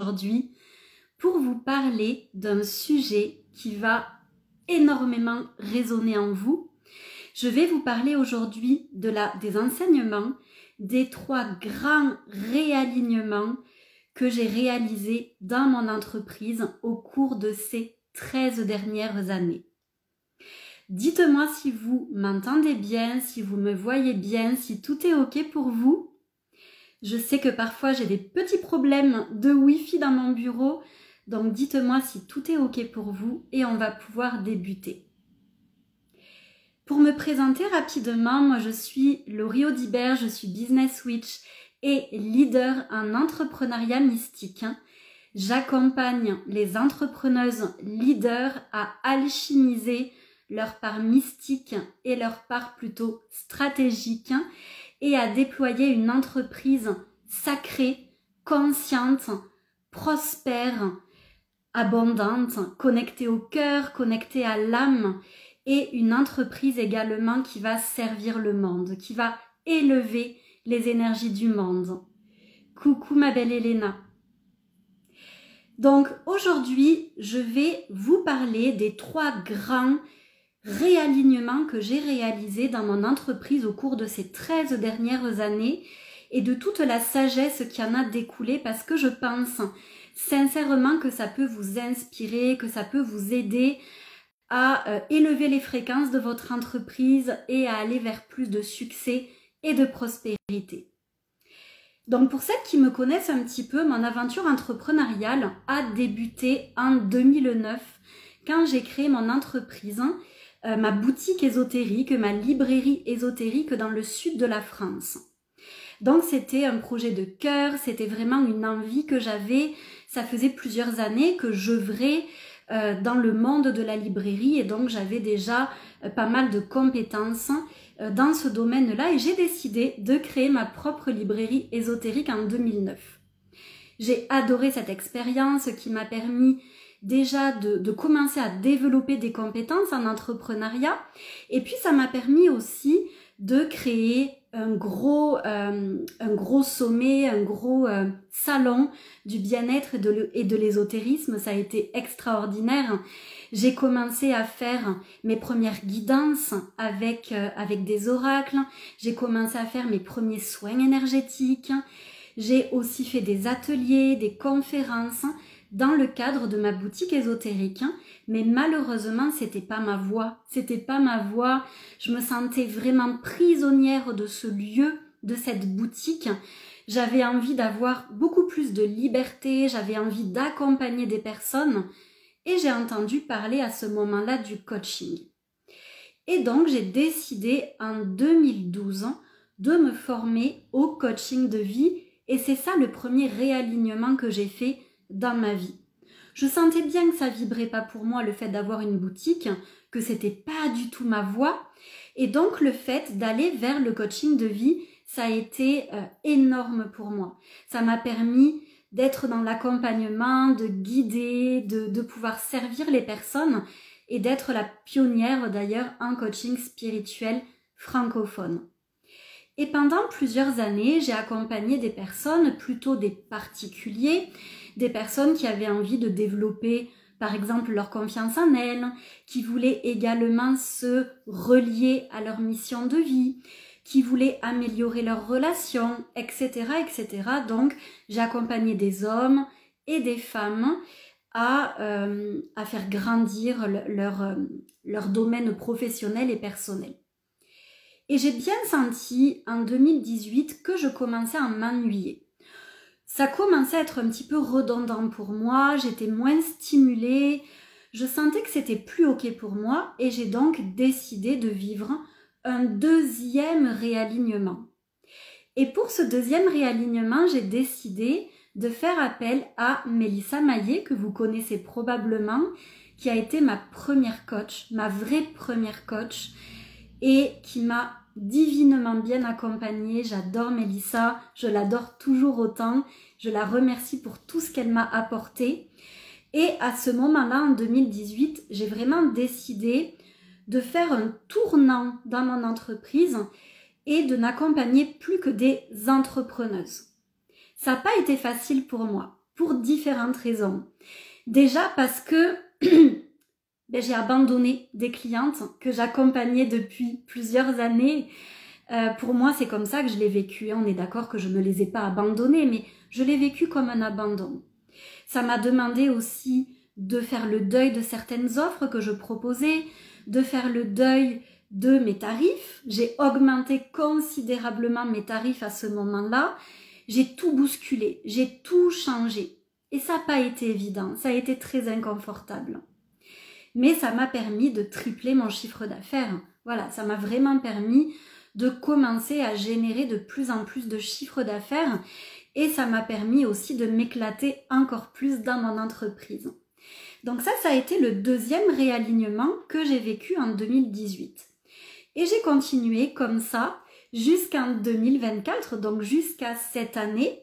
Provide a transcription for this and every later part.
aujourd'hui pour vous parler d'un sujet qui va énormément résonner en vous. Je vais vous parler aujourd'hui des enseignements des 3 grands réalignements que j'ai réalisés dans mon entreprise au cours de ces 13 dernières années. Dites-moi si vous m'entendez bien, si vous me voyez bien, si tout est OK pour vous. Je sais que parfois j'ai des petits problèmes de Wi-Fi dans mon bureau, donc dites-moi si tout est OK pour vous et on va pouvoir débuter. Pour me présenter rapidement, moi je suis Laurie Audibert, je suis Business Witch et leader en entrepreneuriat mystique. J'accompagne les entrepreneuses leaders à alchimiser leur part mystique et leur part plutôt stratégique et à déployer une entreprise sacrée, consciente, prospère, abondante, connectée au cœur, connectée à l'âme et une entreprise également qui va servir le monde, qui va élever les énergies du monde. Coucou ma belle Elena. Donc aujourd'hui, je vais vous parler des 3 grands réalignements que j'ai réalisés dans mon entreprise au cours de ces 13 dernières années et de toute la sagesse qui en a découlé parce que je pense sincèrement que ça peut vous inspirer, que ça peut vous aider à élever les fréquences de votre entreprise et à aller vers plus de succès et de prospérité. Donc pour celles qui me connaissent un petit peu, mon aventure entrepreneuriale a débuté en 2009 quand j'ai créé mon entreprise, ma boutique ésotérique, ma librairie ésotérique dans le sud de la France. Donc c'était un projet de cœur, c'était vraiment une envie que j'avais. Ça faisait plusieurs années que j'œuvrais dans le monde de la librairie et donc j'avais déjà pas mal de compétences dans ce domaine-là et j'ai décidé de créer ma propre librairie ésotérique en 2009. J'ai adoré cette expérience qui m'a permis déjà de commencer à développer des compétences en entrepreneuriat et puis ça m'a permis aussi de créer un gros sommet, un gros salon du bien-être et de l'ésotérisme. Ça a été extraordinaire. J'ai commencé à faire mes premières guidances avec des oracles. J'ai commencé à faire mes premiers soins énergétiques. J'ai aussi fait des ateliers, des conférences dans le cadre de ma boutique ésotérique, mais malheureusement c'était pas ma voie, je me sentais vraiment prisonnière de ce lieu, de cette boutique, j'avais envie d'avoir beaucoup plus de liberté, j'avais envie d'accompagner des personnes et j'ai entendu parler à ce moment-là du coaching. Et donc j'ai décidé en 2012 de me former au coaching de vie et c'est ça le premier réalignement que j'ai fait dans ma vie. Je sentais bien que ça vibrait pas pour moi le fait d'avoir une boutique, que c'était pas du tout ma voie et donc le fait d'aller vers le coaching de vie, ça a été énorme pour moi. Ça m'a permis d'être dans l'accompagnement, de guider, de pouvoir servir les personnes et d'être la pionnière d'ailleurs en coaching spirituel francophone. Et pendant plusieurs années, j'ai accompagné des personnes, plutôt des particuliers, des personnes qui avaient envie de développer par exemple leur confiance en elles, qui voulaient également se relier à leur mission de vie, qui voulaient améliorer leurs relations, etc. etc. Donc j'ai accompagné des hommes et des femmes à faire grandir leur domaine professionnel et personnel. Et j'ai bien senti en 2018 que je commençais à m'ennuyer. Ça commençait à être un petit peu redondant pour moi, j'étais moins stimulée, je sentais que c'était plus OK pour moi et j'ai donc décidé de vivre un 2e réalignement. Et pour ce 2e réalignement, j'ai décidé de faire appel à Mélissa Maillet, que vous connaissez probablement, qui a été ma première coach, ma vraie première coach et qui m'a divinement bien accompagnée. J'adore Mélissa, je l'adore toujours autant, je la remercie pour tout ce qu'elle m'a apporté et à ce moment-là en 2018 j'ai vraiment décidé de faire un tournant dans mon entreprise et de n'accompagner plus que des entrepreneuses. Ça n'a pas été facile pour moi. pour différentes raisons. Déjà parce que j'ai abandonné des clientes que j'accompagnais depuis plusieurs années. Pour moi, c'est comme ça que je l'ai vécu. On est d'accord que je ne les ai pas abandonnées, mais je l'ai vécu comme un abandon. Ça m'a demandé aussi de faire le deuil de certaines offres que je proposais, de faire le deuil de mes tarifs. J'ai augmenté considérablement mes tarifs à ce moment-là. J'ai tout bousculé, j'ai tout changé. Et ça n'a pas été évident, ça a été très inconfortable. Mais ça m'a permis de tripler mon chiffre d'affaires. Voilà, ça m'a vraiment permis de commencer à générer de plus en plus de chiffre d'affaires et ça m'a permis aussi de m'éclater encore plus dans mon entreprise. Donc ça a été le deuxième réalignement que j'ai vécu en 2018. Et j'ai continué comme ça jusqu'en 2024, donc jusqu'à cette année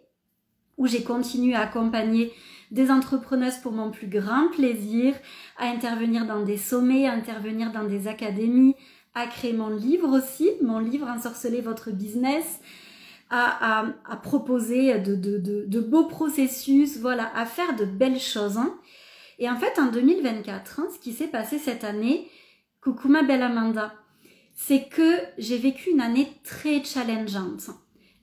où j'ai continué à accompagner des entrepreneuses pour mon plus grand plaisir, à intervenir dans des sommets, à intervenir dans des académies, à créer mon livre aussi, mon livre Ensorceler votre business, à proposer de beaux processus, voilà, à faire de belles choses. Et en fait, en 2024, ce qui s'est passé cette année, coucou ma belle Amanda, c'est que j'ai vécu une année très challengeante,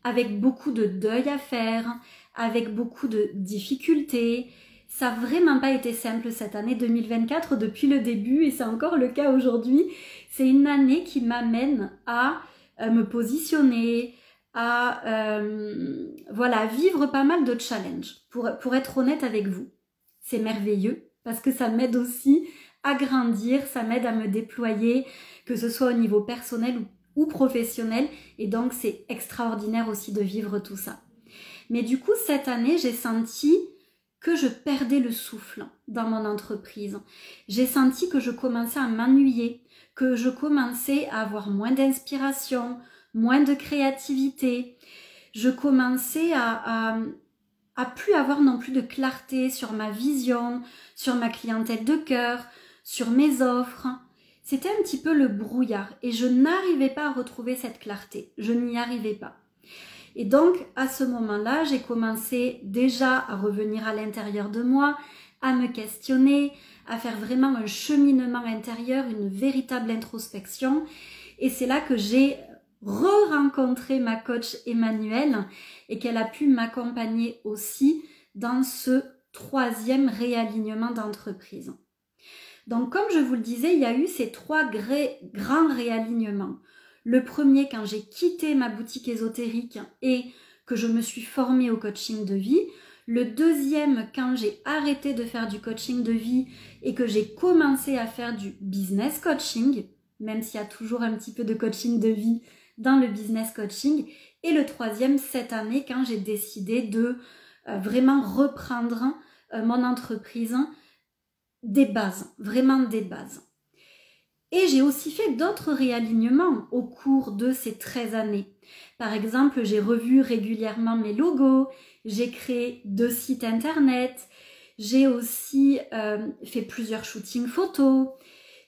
avec beaucoup de deuil à faire, avec beaucoup de difficultés. Ça n'a vraiment pas été simple cette année 2024 depuis le début et c'est encore le cas aujourd'hui. C'est une année qui m'amène à me positionner, à vivre pas mal de challenges, pour être honnête avec vous. C'est merveilleux parce que ça m'aide aussi à grandir, ça m'aide à me déployer, que ce soit au niveau personnel ou professionnel, et donc c'est extraordinaire aussi de vivre tout ça. Mais du coup, cette année, j'ai senti que je perdais le souffle dans mon entreprise. J'ai senti que je commençais à m'ennuyer, que je commençais à avoir moins d'inspiration, moins de créativité. Je commençais à plus avoir non plus de clarté sur ma vision, sur ma clientèle de cœur, sur mes offres. C'était un petit peu le brouillard et je n'arrivais pas à retrouver cette clarté. Je n'y arrivais pas. Et donc, à ce moment-là, j'ai commencé déjà à revenir à l'intérieur de moi, à me questionner, à faire vraiment un cheminement intérieur, une véritable introspection. Et c'est là que j'ai re-rencontré ma coach Emmanuelle et qu'elle a pu m'accompagner aussi dans ce troisième réalignement d'entreprise. Donc, comme je vous le disais, il y a eu ces trois grands réalignements. Le premier, quand j'ai quitté ma boutique ésotérique et que je me suis formée au coaching de vie. Le deuxième, quand j'ai arrêté de faire du coaching de vie et que j'ai commencé à faire du business coaching, même s'il y a toujours un petit peu de coaching de vie dans le business coaching. Et le troisième, cette année, quand j'ai décidé de vraiment reprendre mon entreprise des bases, vraiment des bases. Et j'ai aussi fait d'autres réalignements au cours de ces 13 années. Par exemple, j'ai revu régulièrement mes logos, j'ai créé 2 sites internet, j'ai aussi fait plusieurs shootings photos,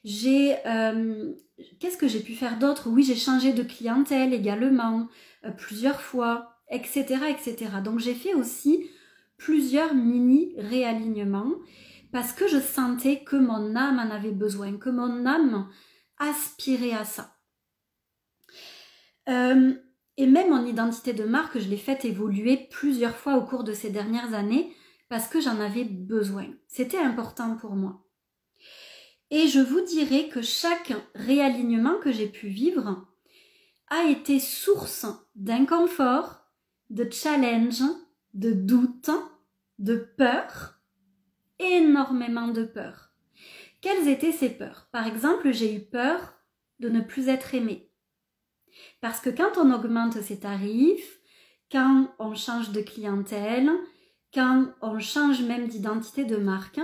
qu'est-ce que j'ai pu faire d'autre? Oui, j'ai changé de clientèle également, plusieurs fois, etc., etc. Donc j'ai fait aussi plusieurs mini réalignements parce que je sentais que mon âme en avait besoin, que mon âme aspirait à ça. Et même mon identité de marque, je l'ai faite évoluer plusieurs fois au cours de ces dernières années parce que j'en avais besoin. C'était important pour moi. Et je vous dirais que chaque réalignement que j'ai pu vivre a été source d'inconfort, de challenge, de doute, de peur, énormément de peur. Quelles étaient ces peurs? Par exemple, j'ai eu peur de ne plus être aimée. Parce que quand on augmente ses tarifs, quand on change de clientèle, quand on change même d'identité de marque,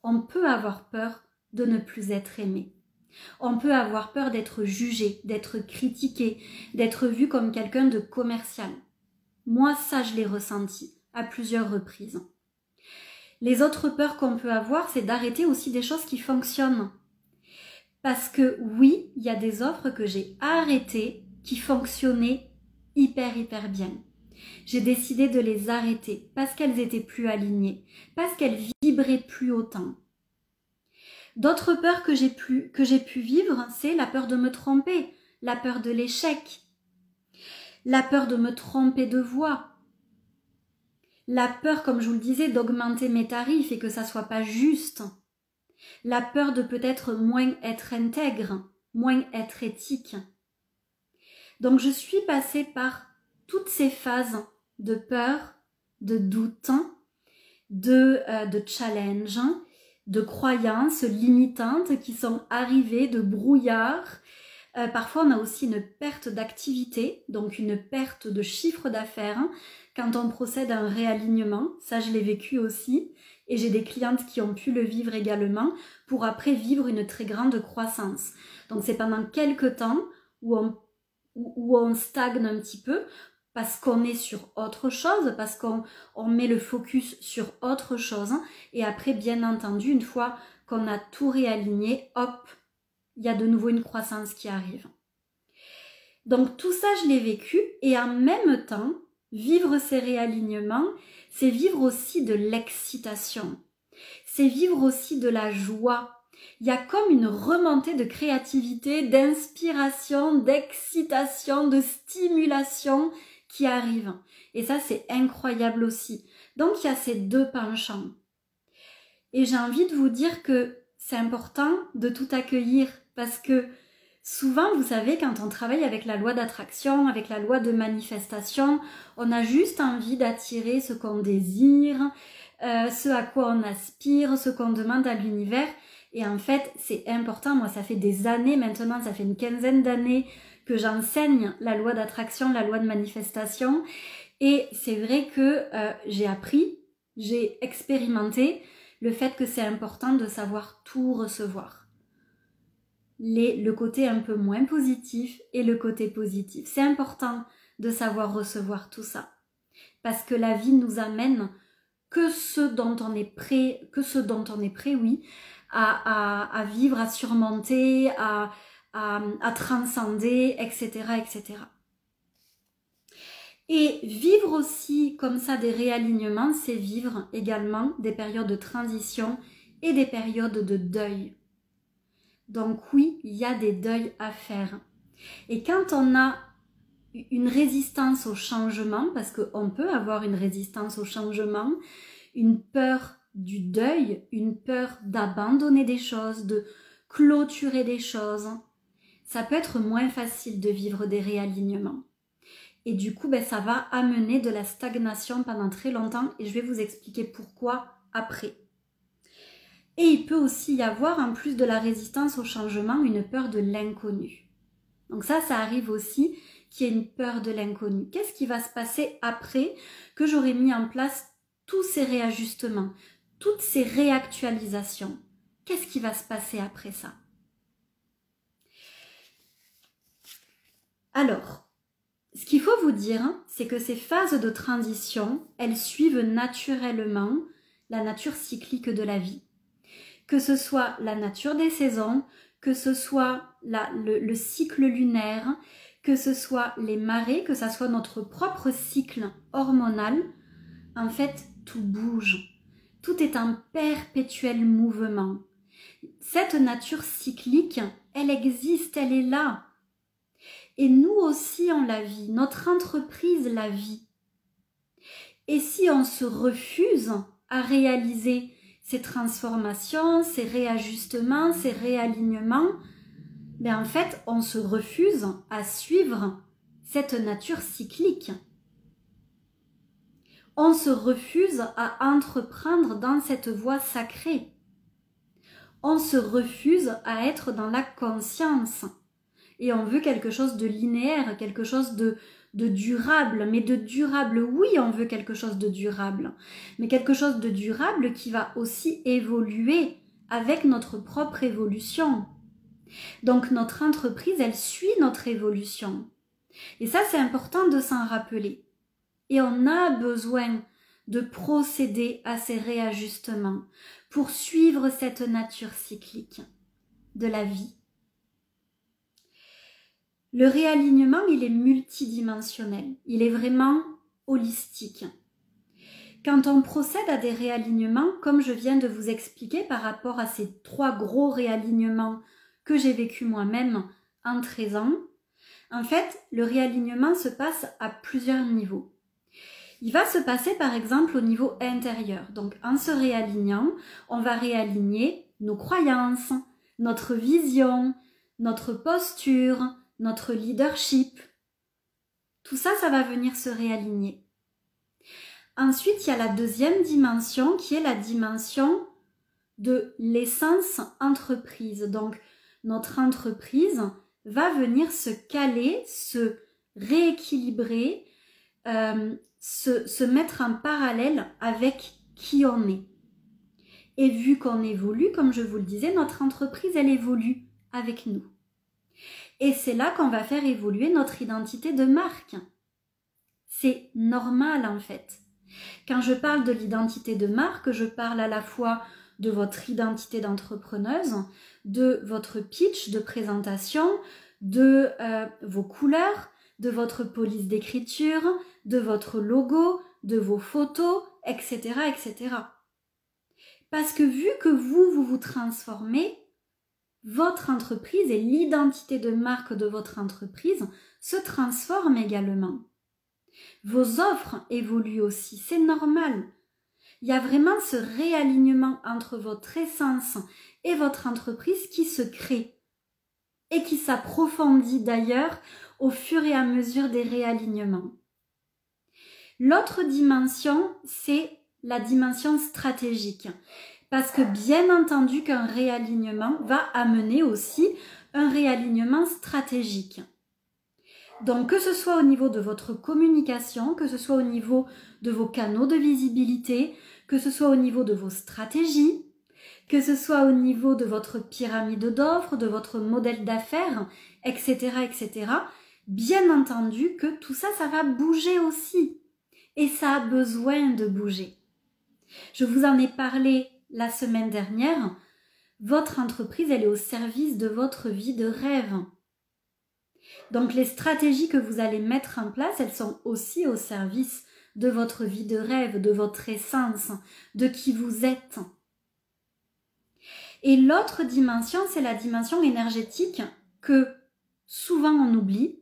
on peut avoir peur de ne plus être aimé. On peut avoir peur d'être jugé, d'être critiqué, d'être vu comme quelqu'un de commercial. Moi, ça, je l'ai ressenti à plusieurs reprises. Les autres peurs qu'on peut avoir, c'est d'arrêter aussi des choses qui fonctionnent. Parce que oui, il y a des offres que j'ai arrêtées qui fonctionnaient hyper bien. J'ai décidé de les arrêter parce qu'elles étaient plus alignées, parce qu'elles vibraient plus autant. D'autres peurs que j'ai pu vivre, c'est la peur de me tromper, la peur de l'échec, la peur de me tromper de voix, la peur, comme je vous le disais, d'augmenter mes tarifs et que ça soit pas juste, la peur de peut-être moins être intègre, moins être éthique. Donc je suis passée par toutes ces phases de peur, de doute, de challenge, de croyances limitantes qui sont arrivées, de brouillard. Parfois, on a aussi une perte d'activité, donc une perte de chiffre d'affaires quand on procède à un réalignement. Ça, je l'ai vécu aussi. Et j'ai des clientes qui ont pu le vivre également pour après vivre une très grande croissance. Donc, c'est pendant quelques temps où on stagne un petit peu parce qu'on est sur autre chose, parce qu'on met le focus sur autre chose. Et après, bien entendu, une fois qu'on a tout réaligné, hop, il y a de nouveau une croissance qui arrive. Donc tout ça, je l'ai vécu et en même temps, vivre ces réalignements, c'est vivre aussi de l'excitation. C'est vivre aussi de la joie. Il y a comme une remontée de créativité, d'inspiration, d'excitation, de stimulation qui arrive. Et ça, c'est incroyable aussi. Donc il y a ces deux penchants. Et j'ai envie de vous dire que c'est important de tout accueillir parce que souvent, vous savez, quand on travaille avec la loi d'attraction, avec la loi de manifestation, on a juste envie d'attirer ce qu'on désire, ce à quoi on aspire, ce qu'on demande à l'univers. Et en fait, c'est important. Moi, ça fait des années maintenant, ça fait une quinzaine d'années que j'enseigne la loi d'attraction, la loi de manifestation. Et c'est vrai que j'ai appris, j'ai expérimenté le fait que c'est important de savoir tout recevoir. Le côté un peu moins positif et le côté positif. C'est important de savoir recevoir tout ça. Parce que la vie nous amène que ce dont on est prêt, oui, à vivre, à surmonter, à transcender, etc., etc. Et vivre aussi comme ça des réalignements, c'est vivre également des périodes de transition et des périodes de deuil. Donc oui, il y a des deuils à faire. Et quand on a une résistance au changement, parce qu'on peut avoir une résistance au changement, une peur du deuil, une peur d'abandonner des choses, de clôturer des choses, ça peut être moins facile de vivre des réalignements. Et du coup, ça va amener de la stagnation pendant très longtemps et je vais vous expliquer pourquoi après. Et il peut aussi y avoir, en plus de la résistance au changement, une peur de l'inconnu. Donc ça arrive aussi qu'il y ait une peur de l'inconnu. Qu'est-ce qui va se passer après que j'aurai mis en place tous ces réajustements, toutes ces réactualisations? Qu'est-ce qui va se passer après ça? Alors, ce qu'il faut vous dire, c'est que ces phases de transition, elles suivent naturellement la nature cyclique de la vie. Que ce soit la nature des saisons, que ce soit le cycle lunaire, que ce soit les marées, que ce soit notre propre cycle hormonal, en fait, tout bouge. Tout est en perpétuel mouvement. Cette nature cyclique, elle existe, elle est là. Et nous aussi, on la vit. Notre entreprise la vit. Et si on se refuse à réaliser ces transformations, ces réajustements, ces réalignements, en fait, on se refuse à suivre cette nature cyclique. On se refuse à entreprendre dans cette voie sacrée. On se refuse à être dans la conscience. Et on veut quelque chose de linéaire, quelque chose de durable. Mais de durable, oui, on veut quelque chose de durable. Mais quelque chose de durable qui va aussi évoluer avec notre propre évolution. Donc notre entreprise, elle suit notre évolution. Et ça, c'est important de s'en rappeler. Et on a besoin de procéder à ces réajustements pour suivre cette nature cyclique de la vie. Le réalignement, il est multidimensionnel. Il est vraiment holistique. Quand on procède à des réalignements, comme je viens de vous expliquer par rapport à ces 3 gros réalignements que j'ai vécu moi-même en 13 ans, en fait, le réalignement se passe à plusieurs niveaux. Il va se passer par exemple au niveau intérieur. Donc en se réalignant, on va réaligner nos croyances, notre vision, notre posture, notre leadership. Tout ça, ça va venir se réaligner. Ensuite, il y a la deuxième dimension qui est la dimension de l'essence entreprise. Donc, notre entreprise va venir se caler, se rééquilibrer, se mettre en parallèle avec qui on est. Et vu qu'on évolue, comme je vous le disais, notre entreprise, elle évolue avec nous. Et c'est là qu'on va faire évoluer notre identité de marque. C'est normal en fait. Quand je parle de l'identité de marque, je parle à la fois de votre identité d'entrepreneuse, de votre pitch de présentation, de vos couleurs, de votre police d'écriture, de votre logo, de vos photos, etc., etc. Parce que vu que vous vous transformez, votre entreprise et l'identité de marque de votre entreprise se transforment également. Vos offres évoluent aussi, c'est normal. Il y a vraiment ce réalignement entre votre essence et votre entreprise qui se crée et qui s'approfondit d'ailleurs au fur et à mesure des réalignements. L'autre dimension, c'est la dimension stratégique. Parce que bien entendu qu'un réalignement va amener aussi un réalignement stratégique. Donc que ce soit au niveau de votre communication, que ce soit au niveau de vos canaux de visibilité, que ce soit au niveau de vos stratégies, que ce soit au niveau de votre pyramide d'offres, de votre modèle d'affaires, etc., etc., bien entendu que tout ça, ça va bouger aussi. Et ça a besoin de bouger. Je vous en ai parlé la semaine dernière. Votre entreprise, elle est au service de votre vie de rêve. Donc les stratégies que vous allez mettre en place, elles sont aussi au service de votre vie de rêve, de votre essence, de qui vous êtes. Et l'autre dimension, c'est la dimension énergétique que souvent on oublie.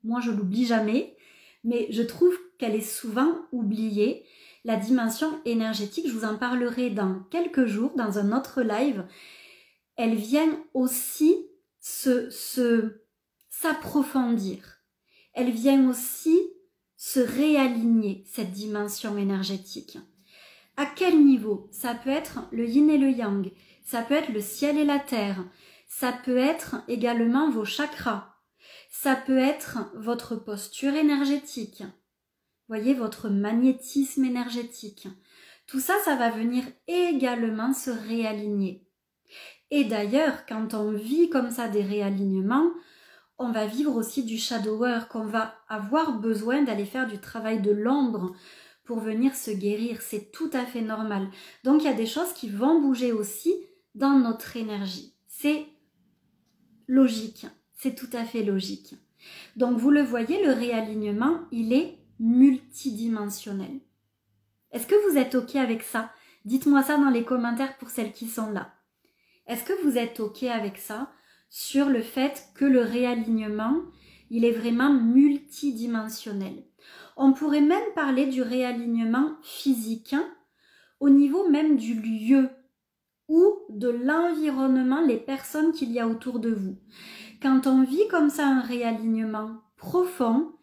Moi, je l'oublie jamais, mais je trouve qu'elle est souvent oubliée. La dimension énergétique, je vous en parlerai dans quelques jours, dans un autre live. Elle vient aussi s'approfondir. Elle vient aussi se réaligner, cette dimension énergétique. À quel niveau? Ça peut être le yin et le yang, ça peut être le ciel et la terre, ça peut être également vos chakras, ça peut être votre posture énergétique, voyez, votre magnétisme énergétique. Tout ça, ça va venir également se réaligner. Et d'ailleurs, quand on vit comme ça des réalignements, on va vivre aussi du shadow work, on va avoir besoin d'aller faire du travail de l'ombre pour venir se guérir, c'est tout à fait normal. Donc il y a des choses qui vont bouger aussi dans notre énergie. C'est logique, c'est tout à fait logique. Donc vous le voyez, le réalignement, il est multidimensionnel. Est-ce que vous êtes OK avec ça? Dites-moi ça dans les commentaires pour celles qui sont là. Est-ce que vous êtes OK avec ça, sur le fait que le réalignement, il est vraiment multidimensionnel? On pourrait même parler du réalignement physique, au niveau même du lieu ou de l'environnement, les personnes qu'il y a autour de vous. Quand on vit comme ça un réalignement profond,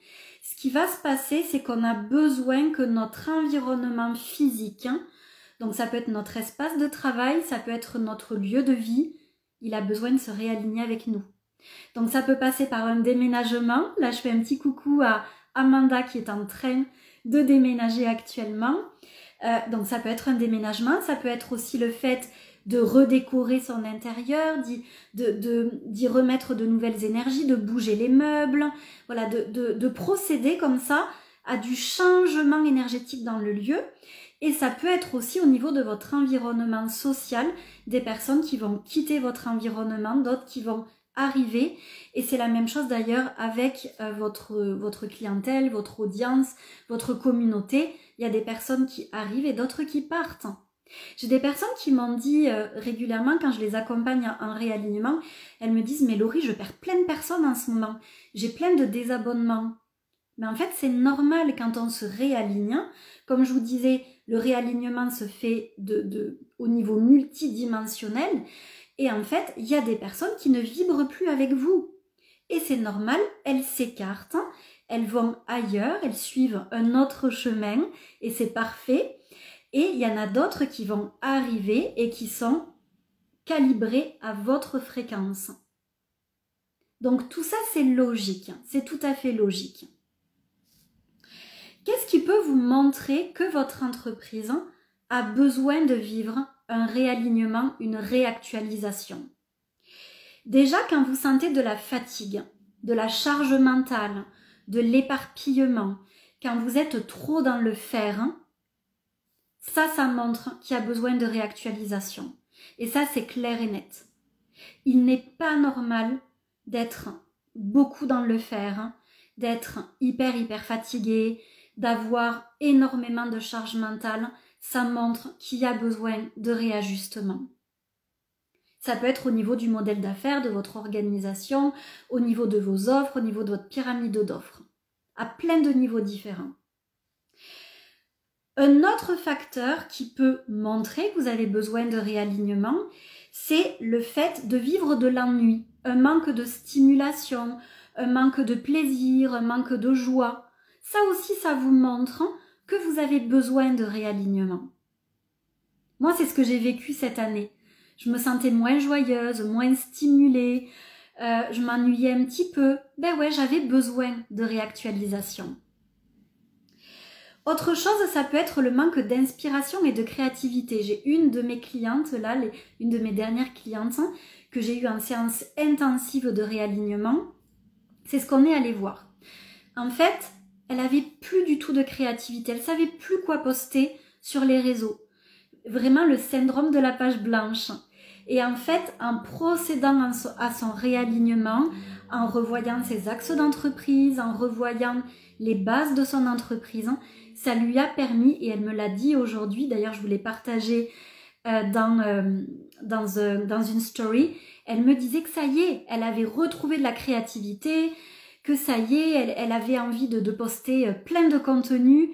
ce qui va se passer, c'est qu'on a besoin que notre environnement physique, donc ça peut être notre espace de travail, ça peut être notre lieu de vie, il a besoin de se réaligner avec nous. Donc ça peut passer par un déménagement. Là, je fais un petit coucou à Amanda qui est en train de déménager actuellement. Donc ça peut être un déménagement, ça peut être aussi le fait de redécorer son intérieur, d'y remettre de nouvelles énergies, de bouger les meubles, voilà, de procéder comme ça à du changement énergétique dans le lieu. Et ça peut être aussi au niveau de votre environnement social, des personnes qui vont quitter votre environnement, d'autres qui vont arriver. Et c'est la même chose d'ailleurs avec votre clientèle, votre audience, votre communauté. Il y a des personnes qui arrivent et d'autres qui partent. J'ai des personnes qui m'ont dit régulièrement, quand je les accompagne en réalignement, elles me disent « Mais Laurie, je perds plein de personnes en ce moment. J'ai plein de désabonnements. » Mais en fait, c'est normal quand on se réaligne. Comme je vous disais, le réalignement se fait au niveau multidimensionnel. Et en fait, il y a des personnes qui ne vibrent plus avec vous. Et c'est normal, elles s'écartent, elles vont ailleurs, elles suivent un autre chemin et c'est parfait. Et il y en a d'autres qui vont arriver et qui sont calibrés à votre fréquence. Donc tout ça, c'est logique, c'est tout à fait logique. Qu'est-ce qui peut vous montrer que votre entreprise a besoin de vivre un réalignement, une réactualisation? Déjà, quand vous sentez de la fatigue, de la charge mentale, de l'éparpillement, quand vous êtes trop dans le faire, ça montre qu'il y a besoin de réactualisation. Et ça, c'est clair et net. Il n'est pas normal d'être beaucoup dans le faire, d'être hyper fatigué, d'avoir énormément de charge mentale. Ça montre qu'il y a besoin de réajustement. Ça peut être au niveau du modèle d'affaires, de votre organisation, au niveau de vos offres, au niveau de votre pyramide d'offres, à plein de niveaux différents. Un autre facteur qui peut montrer que vous avez besoin de réalignement, c'est le fait de vivre de l'ennui, un manque de stimulation, un manque de plaisir, un manque de joie. Ça aussi, ça vous montre que vous avez besoin de réalignement. Moi, c'est ce que j'ai vécu cette année. Je me sentais moins joyeuse, moins stimulée, je m'ennuyais un petit peu. Ben ouais, j'avais besoin de réactualisation. Autre chose, ça peut être le manque d'inspiration et de créativité. J'ai une de mes clientes, là, une de mes dernières clientes, que j'ai eue en séance intensive de réalignement. C'est ce qu'on est allé voir. En fait, elle avait plus du tout de créativité. Elle savait plus quoi poster sur les réseaux. Vraiment le syndrome de la page blanche. Et en fait, en procédant à son réalignement, en revoyant ses axes d'entreprise, en revoyant les bases de son entreprise, ça lui a permis, et elle me l'a dit aujourd'hui, d'ailleurs je vous l'ai partagé dans une story, elle me disait que ça y est, elle avait retrouvé de la créativité, que ça y est, elle avait envie de poster plein de contenu,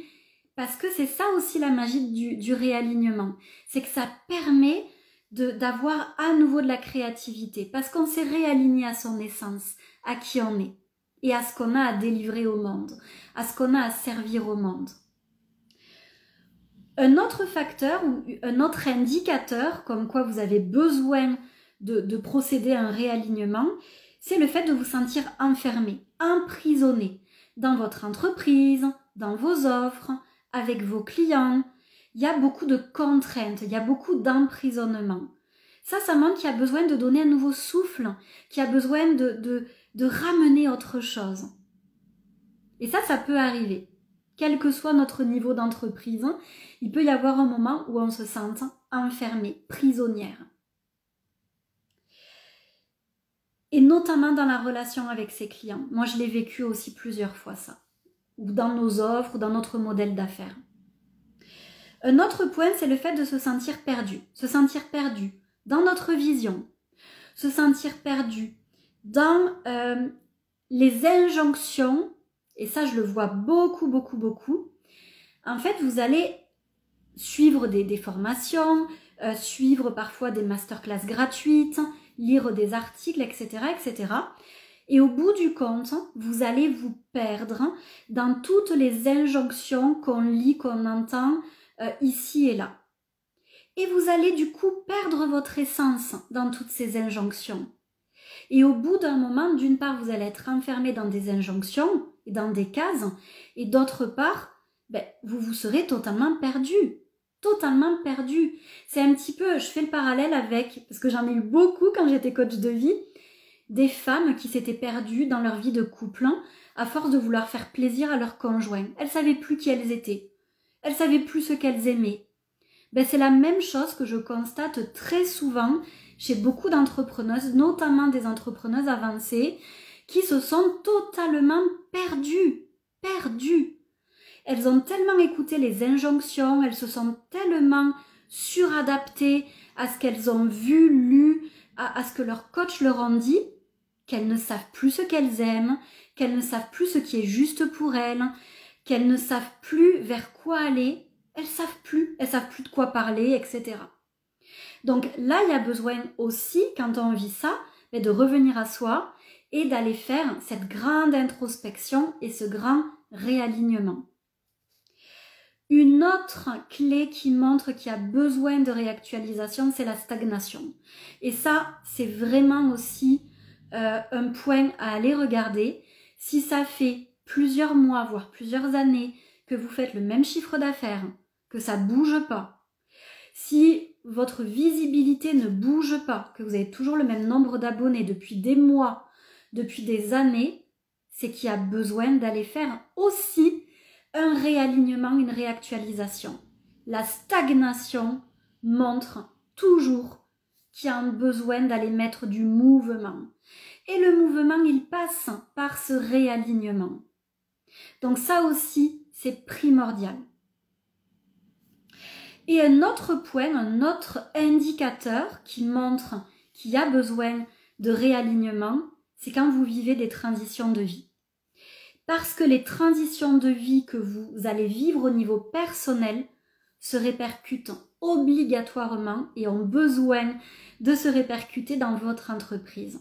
parce que c'est ça aussi la magie du réalignement, c'est que ça permet d'avoir à nouveau de la créativité, parce qu'on s'est réaligné à son essence, à qui on est, et à ce qu'on a à délivrer au monde, à ce qu'on a à servir au monde. Un autre facteur ou un autre indicateur comme quoi vous avez besoin de procéder à un réalignement, c'est le fait de vous sentir enfermé, emprisonné dans votre entreprise, dans vos offres, avec vos clients. Il y a beaucoup de contraintes, il y a beaucoup d'emprisonnement. Ça montre qu'il y a besoin de donner un nouveau souffle, qu'il y a besoin de ramener autre chose. Et ça peut arriver. Quel que soit notre niveau d'entreprise, il peut y avoir un moment où on se sente enfermé, prisonnière. Et notamment dans la relation avec ses clients. Moi, je l'ai vécu aussi plusieurs fois ça. Ou dans nos offres, ou dans notre modèle d'affaires. Un autre point, c'est le fait de se sentir perdu. Se sentir perdu dans notre vision. Se sentir perdu dans les injonctions. Et ça, je le vois beaucoup. En fait, vous allez suivre des formations, suivre parfois des masterclass gratuites, lire des articles, etc. Et au bout du compte, vous allez vous perdre dans toutes les injonctions qu'on lit, qu'on entend ici et là. Et vous allez du coup perdre votre essence dans toutes ces injonctions. Et au bout d'un moment, d'une part, vous allez être enfermé dans des injonctions et dans des cases, et d'autre part, vous vous serez totalement perdu. Totalement perdu. C'est un petit peu, je fais le parallèle avec, parce que j'en ai eu beaucoup quand j'étais coach de vie, des femmes qui s'étaient perdues dans leur vie de couple, à force de vouloir faire plaisir à leur conjoint. Elles ne savaient plus qui elles étaient. Elles ne savaient plus ce qu'elles aimaient. Ben, c'est la même chose que je constate très souvent chez beaucoup d'entrepreneuses, notamment des entrepreneuses avancées, qui se sont totalement perdues. Elles ont tellement écouté les injonctions, elles se sont tellement suradaptées à ce qu'elles ont vu, lu, à ce que leur coach leur ont dit, qu'elles ne savent plus ce qu'elles aiment, qu'elles ne savent plus ce qui est juste pour elles, qu'elles ne savent plus vers quoi aller, elles savent plus de quoi parler, etc. Donc là, il y a besoin aussi, quand on vit ça, de revenir à soi et d'aller faire cette grande introspection et ce grand réalignement. Une autre clé qui montre qu'il y a besoin de réactualisation, c'est la stagnation. Et ça, c'est vraiment aussi un point à aller regarder. Si ça fait plusieurs mois, voire plusieurs années, que vous faites le même chiffre d'affaires, que ça ne bouge pas, si votre visibilité ne bouge pas, que vous avez toujours le même nombre d'abonnés depuis des mois, depuis des années, c'est qu'il y a besoin d'aller faire aussi un réalignement, une réactualisation. La stagnation montre toujours qu'il y a un besoin d'aller mettre du mouvement. Et le mouvement, il passe par ce réalignement. Donc ça aussi, c'est primordial. Et un autre point, un autre indicateur qui montre qu'il y a besoin de réalignement, c'est quand vous vivez des transitions de vie. Parce que les transitions de vie que vous allez vivre au niveau personnel se répercutent obligatoirement et ont besoin de se répercuter dans votre entreprise.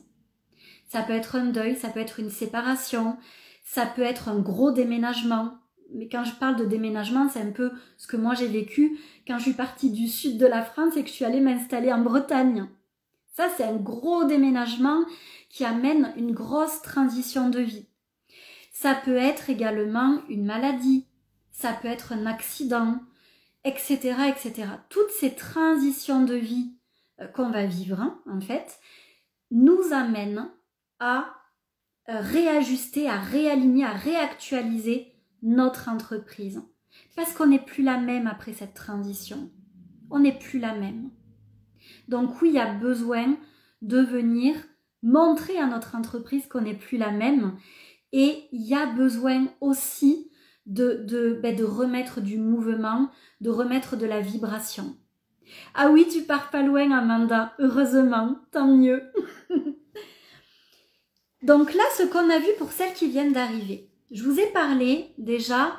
Ça peut être un deuil, ça peut être une séparation, ça peut être un gros déménagement. Mais quand je parle de déménagement, c'est un peu ce que moi j'ai vécu quand je suis partie du sud de la France et que je suis allée m'installer en Bretagne. Ça, c'est un gros déménagement qui amène une grosse transition de vie. Ça peut être également une maladie, ça peut être un accident, etc., etc. Toutes ces transitions de vie qu'on va vivre, en fait, nous amènent à réajuster, à réaligner, à réactualiser notre entreprise. Parce qu'on n'est plus la même après cette transition. On n'est plus la même. Donc oui, il y a besoin de venir montrer à notre entreprise qu'on n'est plus la même. Et il y a besoin aussi de remettre du mouvement, de remettre de la vibration. Ah oui, tu pars pas loin, Amanda, heureusement, tant mieux. Donc là, ce qu'on a vu pour celles qui viennent d'arriver. Je vous ai parlé déjà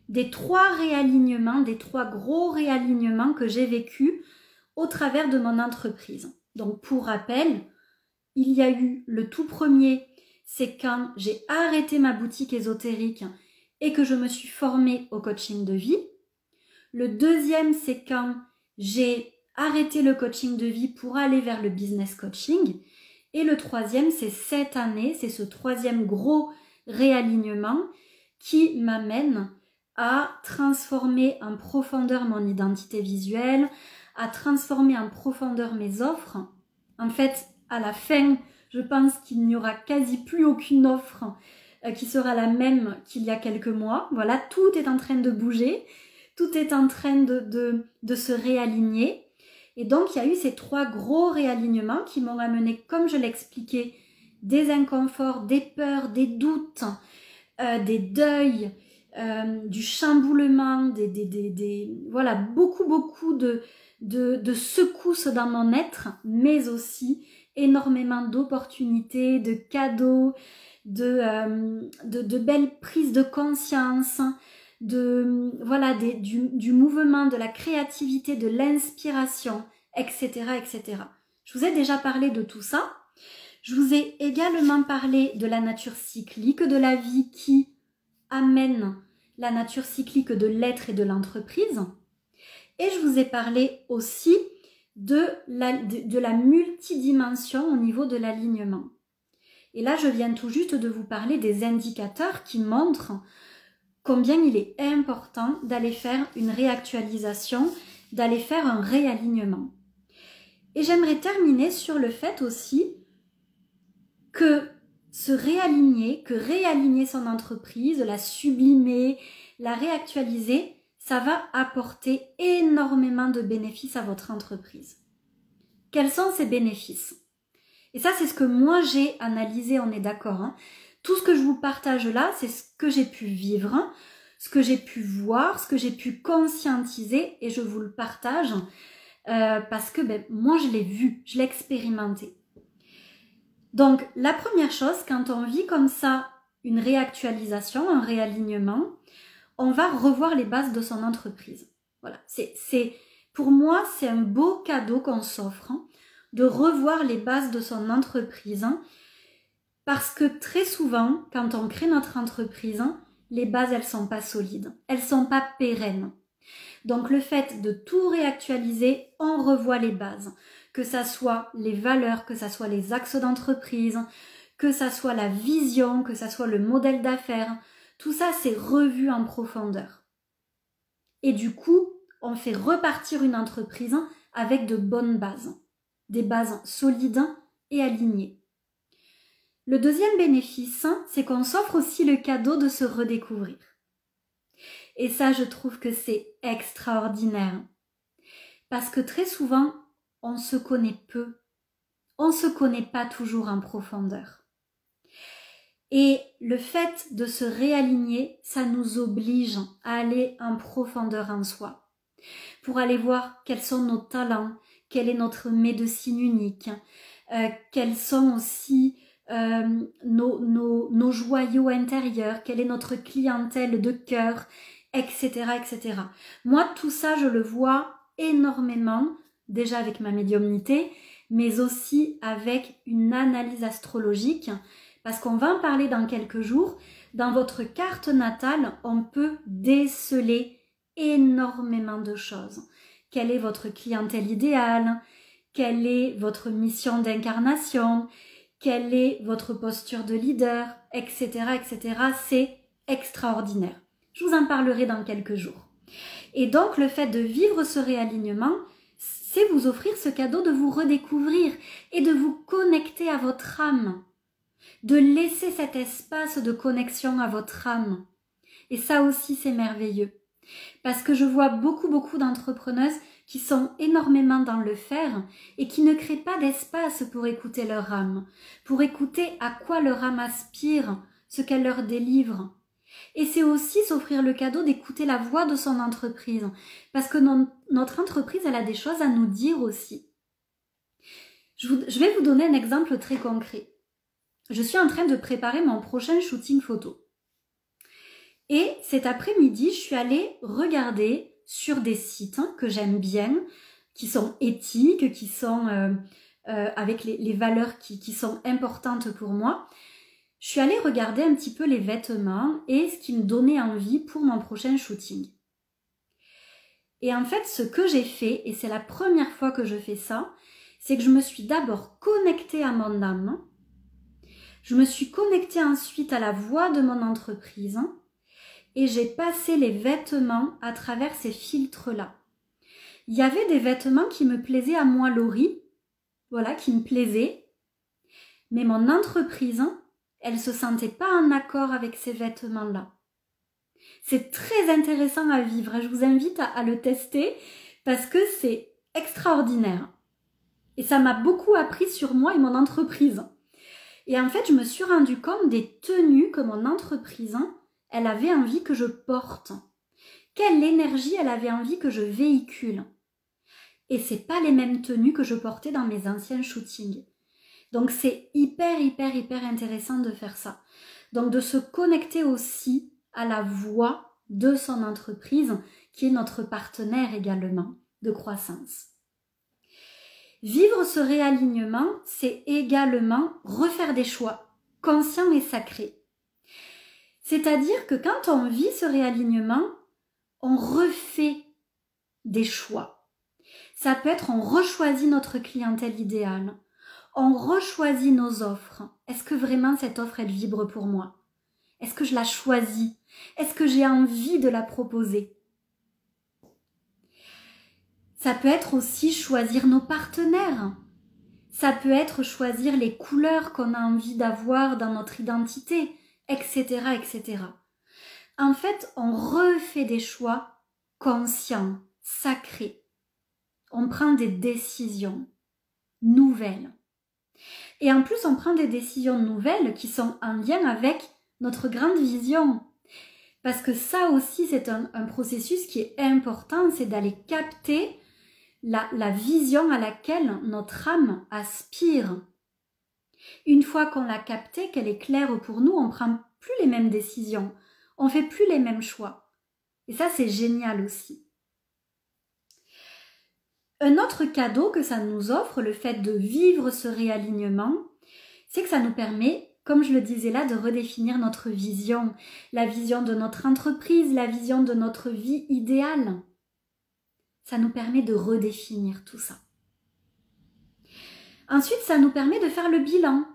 des 3 réalignements, des 3 gros réalignements que j'ai vécus au travers de mon entreprise. Donc pour rappel, il y a eu le tout premier, c'est quand j'ai arrêté ma boutique ésotérique et que je me suis formée au coaching de vie. Le deuxième, c'est quand j'ai arrêté le coaching de vie pour aller vers le business coaching. Et le troisième, c'est cette année, c'est ce 3e gros réalignement qui m'amène à transformer en profondeur mon identité visuelle, à transformer en profondeur mes offres. En fait, à la fin, je pense qu'il n'y aura quasi plus aucune offre qui sera la même qu'il y a quelques mois. Voilà, tout est en train de bouger, tout est en train de se réaligner. Et donc, il y a eu ces 3 gros réalignements qui m'ont amené, comme je l'expliquais, des inconforts, des peurs, des doutes, des deuils, du chamboulement, voilà, beaucoup de secousses dans mon être, mais aussi énormément d'opportunités, de cadeaux, de belles prises de conscience, du mouvement, de la créativité, de l'inspiration, etc., etc. Je vous ai déjà parlé de tout ça. Je vous ai également parlé de la nature cyclique de la vie qui amène la nature cyclique de l'être et de l'entreprise. Et je vous ai parlé aussi de la multidimension au niveau de l'alignement. Et là, je viens tout juste de vous parler des indicateurs qui montrent combien il est important d'aller faire une réactualisation, d'aller faire un réalignement. Et j'aimerais terminer sur le fait aussi que réaligner son entreprise, la sublimer, la réactualiser, ça va apporter énormément de bénéfices à votre entreprise. Quels sont ces bénéfices? Et ça, c'est ce que moi j'ai analysé, on est d'accord, hein. Tout ce que je vous partage là, c'est ce que j'ai pu vivre, hein, ce que j'ai pu voir, ce que j'ai pu conscientiser, et je vous le partage parce que moi je l'ai vu, je l'ai expérimenté. Donc la première chose, quand on vit comme ça une réactualisation, un réalignement, on va revoir les bases de son entreprise. Voilà, pour moi, c'est un beau cadeau qu'on s'offre, hein, de revoir les bases de son entreprise, hein, parce que très souvent, quand on crée notre entreprise, hein, les bases, elles sont pas solides, elles sont pas pérennes. Donc le fait de tout réactualiser, on revoit les bases, que ça soit les valeurs, que ça soit les axes d'entreprise, que ça soit la vision, que ça soit le modèle d'affaires, tout ça c'est revu en profondeur. Et du coup, on fait repartir une entreprise avec de bonnes bases, des bases solides et alignées. Le deuxième bénéfice, c'est qu'on s'offre aussi le cadeau de se redécouvrir. Et ça, je trouve que c'est extraordinaire. Parce que très souvent, on se connaît peu. On ne se connaît pas toujours en profondeur. Et le fait de se réaligner, ça nous oblige à aller en profondeur en soi. Pour aller voir quels sont nos talents, quelle est notre médecine unique, quels sont aussi nos joyaux intérieurs, quelle est notre clientèle de cœur, etc., etc. Moi, tout ça, je le vois énormément, déjà avec ma médiumnité, mais aussi avec une analyse astrologique, parce qu'on va en parler dans quelques jours. Dans votre carte natale, on peut déceler énormément de choses. Quelle est votre clientèle idéale? Quelle est votre mission d'incarnation? Quelle est votre posture de leader? Etc., etc. C'est extraordinaire. Je vous en parlerai dans quelques jours. Et donc, le fait de vivre ce réalignement, c'est vous offrir ce cadeau de vous redécouvrir et de vous connecter à votre âme. De laisser cet espace de connexion à votre âme. Et ça aussi, c'est merveilleux. Parce que je vois beaucoup d'entrepreneuses qui sont énormément dans le faire et qui ne créent pas d'espace pour écouter leur âme, pour écouter à quoi leur âme aspire, ce qu'elle leur délivre. Et c'est aussi s'offrir le cadeau d'écouter la voix de son entreprise, parce que notre entreprise, elle a des choses à nous dire aussi. Je vais vous donner un exemple très concret. Je suis en train de préparer mon prochain shooting photo. Et cet après-midi, je suis allée regarder sur des sites que j'aime bien, qui sont éthiques, qui sont avec les valeurs qui sont importantes pour moi. Je suis allée regarder un petit peu les vêtements et ce qui me donnait envie pour mon prochain shooting. Et en fait, ce que j'ai fait, et c'est la première fois que je fais ça, c'est que je me suis d'abord connectée à mon âme. Je me suis connectée ensuite à la voix de mon entreprise et j'ai passé les vêtements à travers ces filtres-là. Il y avait des vêtements qui me plaisaient à moi, Laurie, voilà, qui me plaisaient, mais mon entreprise, elle se sentait pas en accord avec ces vêtements-là. C'est très intéressant à vivre, je vous invite à le tester parce que c'est extraordinaire. Et ça m'a beaucoup appris sur moi et mon entreprise. Et en fait, je me suis rendu compte des tenues que mon entreprise, elle avait envie que je porte. Quelle énergie elle avait envie que je véhicule. Et c'est pas les mêmes tenues que je portais dans mes anciens shootings. Donc c'est hyper intéressant de faire ça. Donc de se connecter aussi à la voix de son entreprise, qui est notre partenaire également de croissance. Vivre ce réalignement, c'est également refaire des choix conscients et sacrés. C'est-à-dire que quand on vit ce réalignement, on refait des choix. Ça peut être on rechoisit notre clientèle idéale, on rechoisit nos offres. Est-ce que vraiment cette offre, elle vibre pour moi? Est-ce que je la choisis? Est-ce que j'ai envie de la proposer? Ça peut être aussi choisir nos partenaires. Ça peut être choisir les couleurs qu'on a envie d'avoir dans notre identité, etc., etc. En fait, on refait des choix conscient, sacré. On prend des décisions nouvelles. Et en plus, on prend des décisions nouvelles qui sont en lien avec notre grande vision. Parce que ça aussi, c'est un processus qui est important, c'est d'aller capter la vision à laquelle notre âme aspire. Une fois qu'on l'a captée, qu'elle est claire pour nous, on ne prend plus les mêmes décisions, on ne fait plus les mêmes choix. Et ça, c'est génial aussi. Un autre cadeau que ça nous offre, le fait de vivre ce réalignement, c'est que ça nous permet, comme je le disais là, de redéfinir notre vision, la vision de notre entreprise, la vision de notre vie idéale. Ça nous permet de redéfinir tout ça. Ensuite, ça nous permet de faire le bilan.